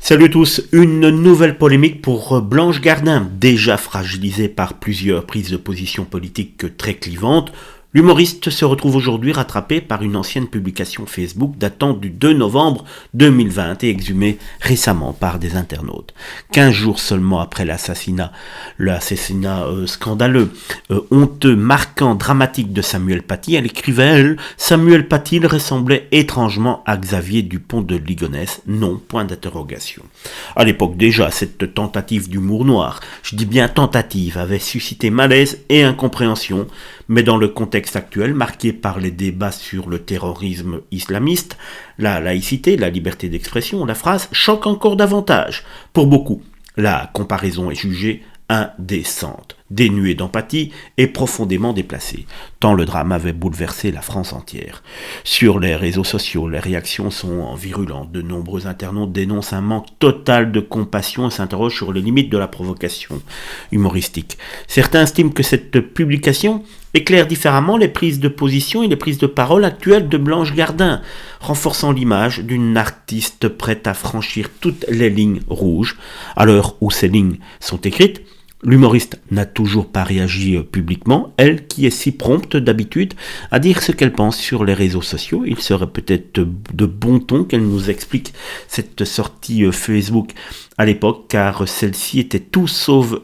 Salut tous, une nouvelle polémique pour Blanche Gardin, déjà fragilisée par plusieurs prises de position politiques très clivantes. L'humoriste se retrouve aujourd'hui rattrapé par une ancienne publication Facebook datant du 2 novembre 2020 et exhumée récemment par des internautes. 15 jours seulement après l'assassinat scandaleux, honteux, marquant, dramatique de Samuel Paty, elle écrivait, elle, Samuel Paty ressemblait étrangement à Xavier Dupont de Ligonnès, non, point d'interrogation. À l'époque déjà, cette tentative d'humour noir, je dis bien tentative, avait suscité malaise et incompréhension, mais dans le contexte actuel, marqué par les débats sur le terrorisme islamiste, la laïcité, la liberté d'expression, la phrase choque encore davantage. Pour beaucoup, la comparaison est jugée indécente, dénuée d'empathie et profondément déplacée, tant le drame avait bouleversé la France entière. Sur les réseaux sociaux, les réactions sont virulentes. De nombreux internautes dénoncent un manque total de compassion et s'interrogent sur les limites de la provocation humoristique. Certains estiment que cette publication éclaire différemment les prises de position et les prises de parole actuelles de Blanche Gardin, renforçant l'image d'une artiste prête à franchir toutes les lignes rouges. À l'heure où ces lignes sont écrites, l'humoriste n'a toujours pas réagi publiquement, elle qui est si prompte d'habitude à dire ce qu'elle pense sur les réseaux sociaux. Il serait peut-être de bon ton qu'elle nous explique cette sortie Facebook à l'époque, car celle-ci était tout sauf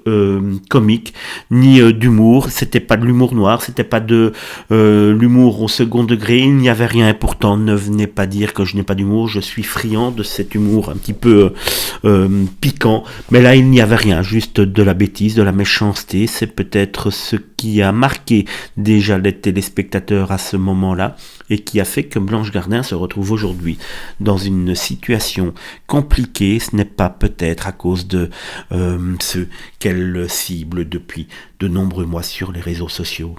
comique, ni d'humour, c'était pas de l'humour noir, c'était pas de l'humour au second degré, il n'y avait rien, et pourtant ne venez pas dire que je n'ai pas d'humour, je suis friand de cet humour un petit peu piquant, mais là il n'y avait rien, juste de la bêtise, de la méchanceté. C'est peut-être ce qui a marqué déjà les téléspectateurs à ce moment-là et qui a fait que Blanche Gardin se retrouve aujourd'hui dans une situation compliquée. Ce n'est pas peut-être à cause de ceux qu'elle cible depuis de nombreux mois sur les réseaux sociaux.